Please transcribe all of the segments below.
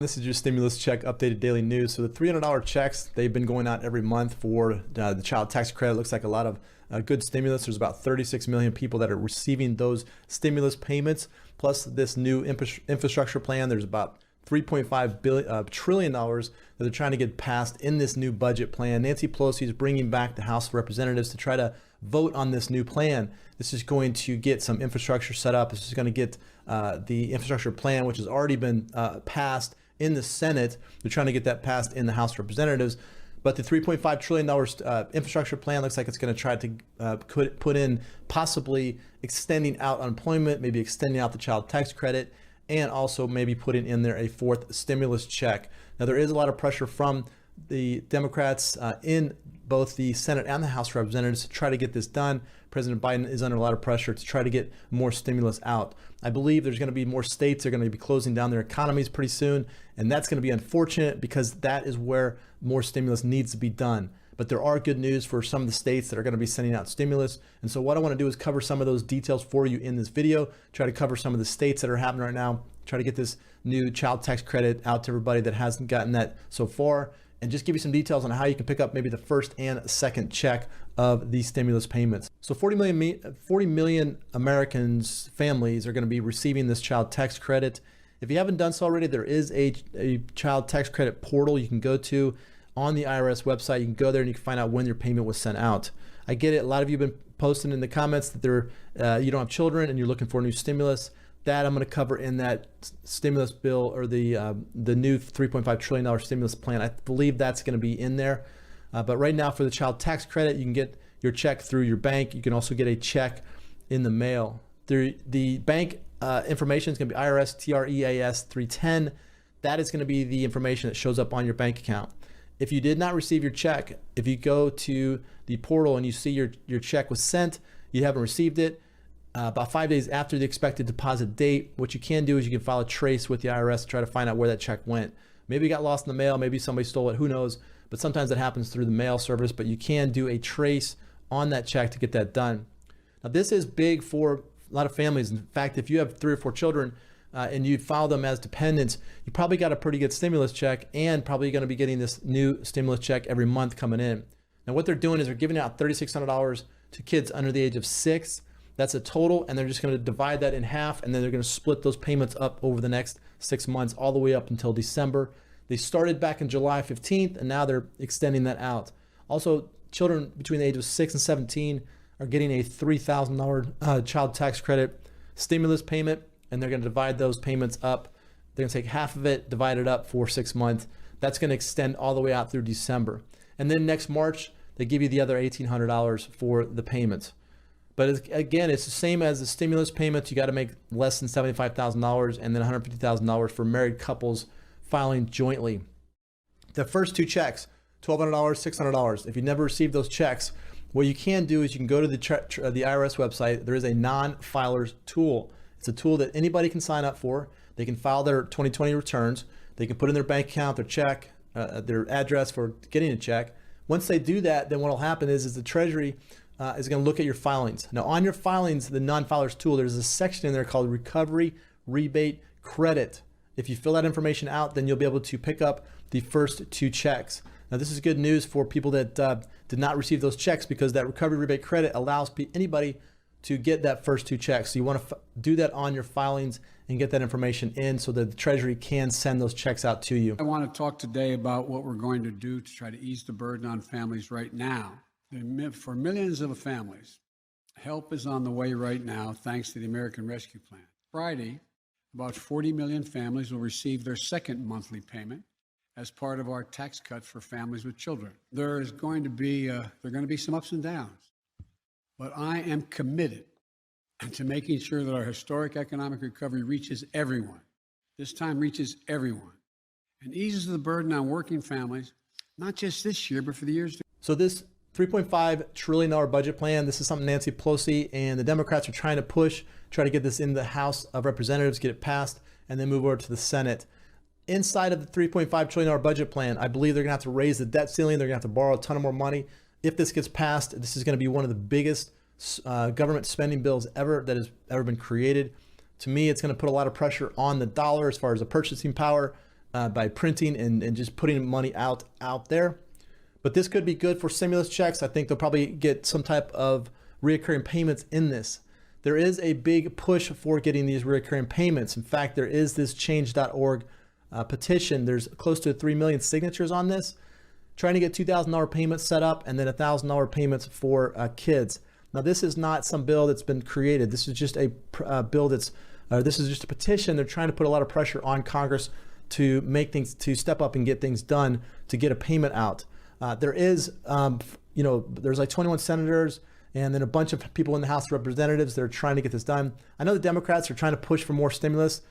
This is your stimulus check updated daily news. So the $300 checks, they've been going out every month for the child tax credit. Looks like a lot of good stimulus. There's about 36 million people that are receiving those stimulus payments. Plus this new infrastructure plan, there's about $3.5 trillion that they're trying to get passed in this new budget plan. Nancy Pelosi is bringing back the House of Representatives to try to vote on this new plan. This is going to get some infrastructure set up. This is going to get the infrastructure plan, which has already been passed in the Senate. They're trying to get that passed in the House of Representatives. But the $3.5 trillion infrastructure plan looks like it's going to try to put in possibly extending out unemployment, maybe extending out the child tax credit, and also maybe putting in there a fourth stimulus check. Now, there is a lot of pressure from the Democrats in both the Senate and the House of Representatives to try to get this done. President Biden is under a lot of pressure to try to get more stimulus out. I believe there's going to be more states that are going to be closing down their economies pretty soon, and that's going to be unfortunate because that is where more stimulus needs to be done. But there are good news for some of the states that are going to be sending out stimulus. And so what I want to do is cover some of those details for you in this video, try to cover some of the states that are happening right now, try to get this new child tax credit out to everybody that hasn't gotten that so far, and just give you some details on how you can pick up maybe the first and second check of these stimulus payments. So 40 million Americans, families are going to be receiving this child tax credit. If you haven't done so already, there is a child tax credit portal you can go to on the IRS website. You can go there and you can find out when your payment was sent out. I get it. A lot of you have been posting in the comments that you don't have children and you're looking for a new stimulus. That I'm going to cover in that stimulus bill, or the new $3.5 trillion stimulus plan. I believe that's going to be in there. But right now for the child tax credit, you can get your check through your bank. You can also get a check in the mail. The bank information is going to be IRS TREAS 310. That is going to be the information that shows up on your bank account. If you did not receive your check, if you go to the portal and you see your check was sent, you haven't received it, about 5 days after the expected deposit date, what you can do is you can file a trace with the IRS to try to find out where that check went. Maybe it got lost in the mail, maybe somebody stole it, who knows? But sometimes that happens through the mail service, but you can do a trace on that check to get that done. Now, this is big for a lot of families. In fact, if you have 3 or 4 children and you file them as dependents, you probably got a pretty good stimulus check and probably going to be getting this new stimulus check every month coming in. Now, what they're doing is they're giving out $3,600 to kids under the age of 6. That's a total, and they're just going to divide that in half, and then they're going to split those payments up over the next 6 months, all the way up until December. They started back in July 15th, and now they're extending that out. Also, children between the age of 6 and 17 are getting a $3,000 child tax credit stimulus payment, and they're going to divide those payments up. They're going to take half of it, divide it up for 6 months. That's going to extend all the way out through December. And then next March, they give you the other $1,800 for the payments. But again, it's the same as the stimulus payments. You got to make less than $75,000 and then $150,000 for married couples filing jointly. The first 2 checks, $1,200, $600. If you never received those checks, what you can do is you can go to the IRS website. There is a non-filers tool. It's a tool that anybody can sign up for. They can file their 2020 returns. They can put in their bank account, their check, their address for getting a check. Once they do that, then what will happen is the Treasury is going to look at your filings. Now, on your filings, the non-filers tool, there's a section in there called Recovery Rebate Credit. If you fill that information out, then you'll be able to pick up the first 2 checks. Now, this is good news for people that did not receive those checks, because that Recovery Rebate Credit allows anybody to get that first 2 checks. So you want to do that on your filings and get that information in so that the Treasury can send those checks out to you. I want to talk today about what we're going to do to try to ease the burden on families right now. For millions of families, help is on the way right now thanks to the American Rescue Plan. Friday, about 40 million families will receive their second monthly payment as part of our tax cuts for families with children. There's going to be some ups and downs, but I am committed to making sure that our historic economic recovery reaches everyone. This time reaches everyone and eases the burden on working families, not just this year, but for the years to come. So this $3.5 trillion budget plan, this is something Nancy Pelosi and the Democrats are trying to push, try to get this in the House of Representatives, get it passed, and then move over to the Senate. Inside of the $3.5 trillion budget plan, I believe they're going to have to raise the debt ceiling. They're going to have to borrow a ton of more money. If this gets passed, this is going to be one of the biggest government spending bills ever that has ever been created. To me, it's going to put a lot of pressure on the dollar as far as the purchasing power. by printing and just putting money out there. But this could be good for stimulus checks. I think they'll probably get some type of reoccurring payments in this. There is a big push for getting these reoccurring payments. In fact, there is this change.org petition. There's close to 3 million signatures on this, trying to get $2,000 payments set up and then $1,000 payments for kids. Now, this is not some bill that's been created. This is just a bill this is just a petition. They're trying to put a lot of pressure on Congress to make things, to step up and get things done to get a payment out. There is, there's like 21 senators and then a bunch of people in the House of Representatives that are trying to get this done. I know the Democrats are trying to push for more stimulus.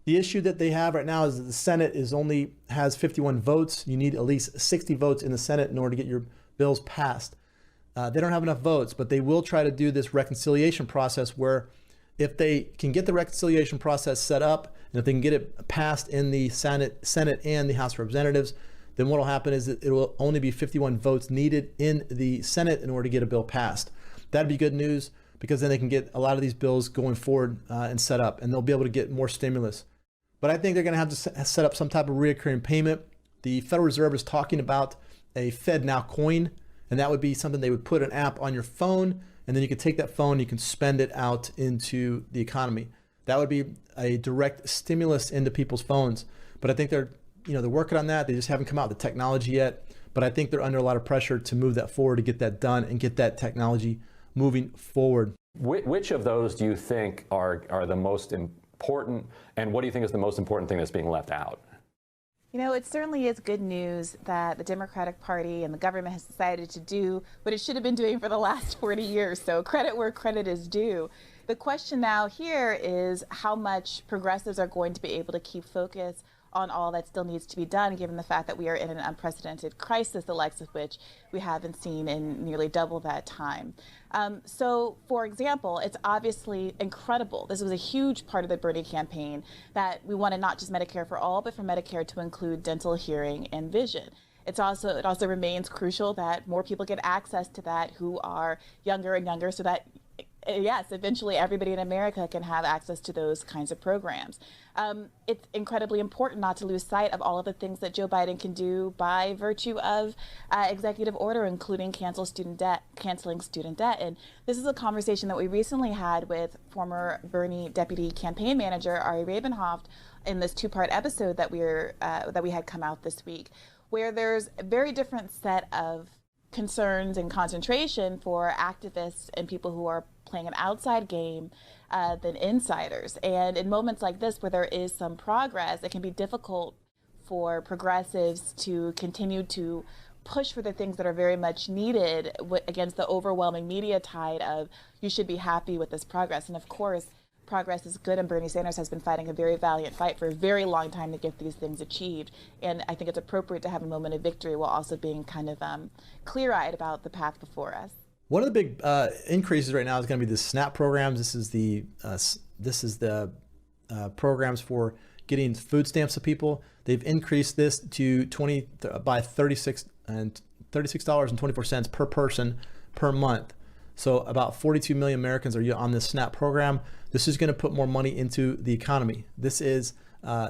The issue that they have right now is that the Senate has 51 votes. You need at least 60 votes in the Senate in order to get your bills passed. They don't have enough votes, but they will try to do this reconciliation process where if they can get the reconciliation process set up and if they can get it passed in the Senate and the House of Representatives, then what will happen is that it will only be 51 votes needed in the Senate in order to get a bill passed. That'd be good news because then they can get a lot of these bills going forward and set up, and they'll be able to get more stimulus. But I think they're going to have to set up some type of reoccurring payment. The Federal Reserve is talking about a FedNow coin, and that would be something they would put an app on your phone, and then you could take that phone, you can spend it out into the economy. That would be a direct stimulus into people's phones. But I think they're working on that. They just haven't come out with the technology yet. But I think they're under a lot of pressure to move that forward, to get that done and get that technology moving forward. Which of those do you think are the most important, and what do you think is the most important thing that's being left out? It certainly is good news that the Democratic Party and the government has decided to do what it should have been doing for the last 40 years. So credit where credit is due. The question now here is how much progressives are going to be able to keep focus on all that still needs to be done, given the fact that we are in an unprecedented crisis, the likes of which we haven't seen in nearly double that time. So, for example, it's obviously incredible. This was a huge part of the Bernie campaign that we wanted not just Medicare for all, but for Medicare to include dental, hearing, and vision. It also remains crucial that more people get access to that who are younger and younger, so that yes, eventually everybody in America can have access to those kinds of programs. It's incredibly important not to lose sight of all of the things that Joe Biden can do by virtue of executive order, including canceling student debt. And this is a conversation that we recently had with former Bernie deputy campaign manager Ari Rabenhoft in this two-part episode that we had come out this week, where there's a very different set of concerns and concentration for activists and people who are playing an outside game than insiders. And in moments like this where there is some progress, it can be difficult for progressives to continue to push for the things that are very much needed against the overwhelming media tide of you should be happy with this progress. And of course, progress is good, and Bernie Sanders has been fighting a very valiant fight for a very long time to get these things achieved. And I think it's appropriate to have a moment of victory while also being kind of clear-eyed about the path before us. One of the big increases right now is going to be the SNAP programs. This is the programs for getting food stamps to people. They've increased this to $36.24 per person per month. So about 42 million Americans are on this SNAP program. This is going to put more money into the economy. This is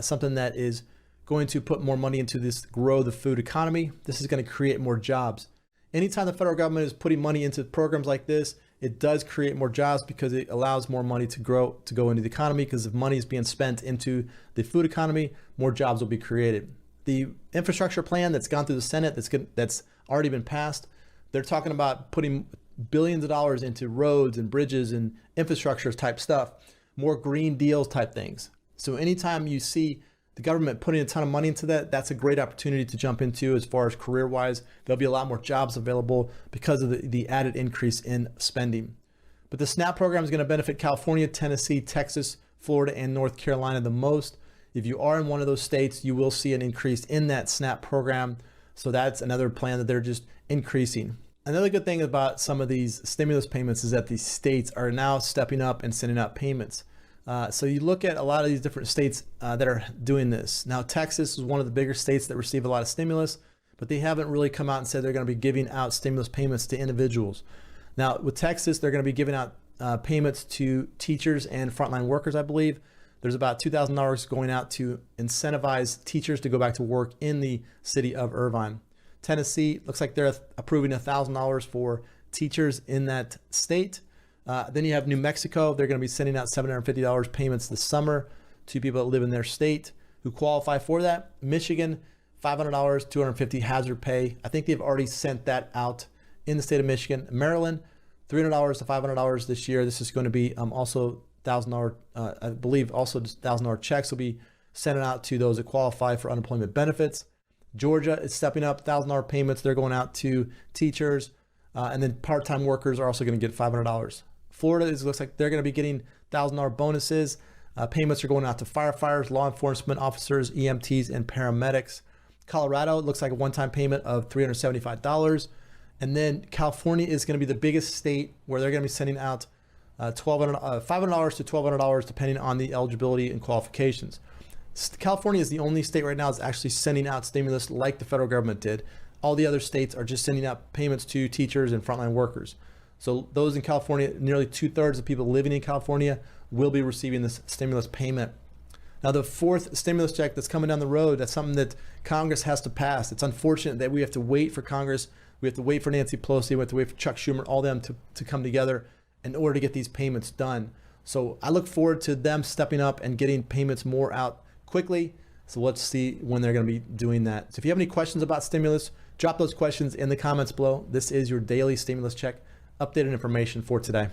something that is going to put more money into this, grow the food economy. This is going to create more jobs. Anytime the federal government is putting money into programs like this, it does create more jobs because it allows more money to go into the economy, because if money is being spent into the food economy, more jobs will be created. The infrastructure plan that's gone through the Senate that's already been passed, they're talking about putting billions of dollars into roads and bridges and infrastructure type stuff, more green deals type things. So anytime you see the government putting a ton of money into that, that's a great opportunity to jump into as far as career-wise. There'll be a lot more jobs available because of the added increase in spending. But the SNAP program is going to benefit California, Tennessee, Texas, Florida, and North Carolina the most. If you are in one of those states, you will see an increase in that SNAP program. So that's another plan that they're just increasing. Another good thing about some of these stimulus payments is that the states are now stepping up and sending out payments. So you look at a lot of these different states that are doing this. Now, Texas is one of the bigger states that receive a lot of stimulus, but they haven't really come out and said they're going to be giving out stimulus payments to individuals. Now, with Texas, they're going to be giving out payments to teachers and frontline workers, I believe. There's about $2,000 going out to incentivize teachers to go back to work in the city of Irvine. Tennessee, looks like they're approving $1,000 for teachers in that state. Then you have New Mexico. They're going to be sending out $750 payments this summer to people that live in their state who qualify for that. Michigan, $500, $250 hazard pay. I think they've already sent that out in the state of Michigan. Maryland, $300 to $500 this year. This is going to be also $1,000, I believe also $1,000 checks will be sent out to those that qualify for unemployment benefits. Georgia is stepping up, $1,000 payments. They're going out to teachers. And then part-time workers are also going to get $500. Florida looks like they're going to be getting $1,000 bonuses. Payments are going out to firefighters, law enforcement officers, EMTs, and paramedics. Colorado looks like a one-time payment of $375. And then California is going to be the biggest state where they're going to be sending out $500 to $1,200 depending on the eligibility and qualifications. California is the only state right now that's actually sending out stimulus like the federal government did. All the other states are just sending out payments to teachers and frontline workers. So those in California, nearly 2/3 of people living in California will be receiving this stimulus payment. Now, the fourth stimulus check that's coming down the road, that's something that Congress has to pass. It's unfortunate that we have to wait for Congress. We have to wait for Nancy Pelosi. We have to wait for Chuck Schumer, all them to come together in order to get these payments done. So I look forward to them stepping up and getting payments more out quickly. So let's see when they're going to be doing that. So if you have any questions about stimulus, drop those questions in the comments below. This is your daily stimulus check. Updated information for today.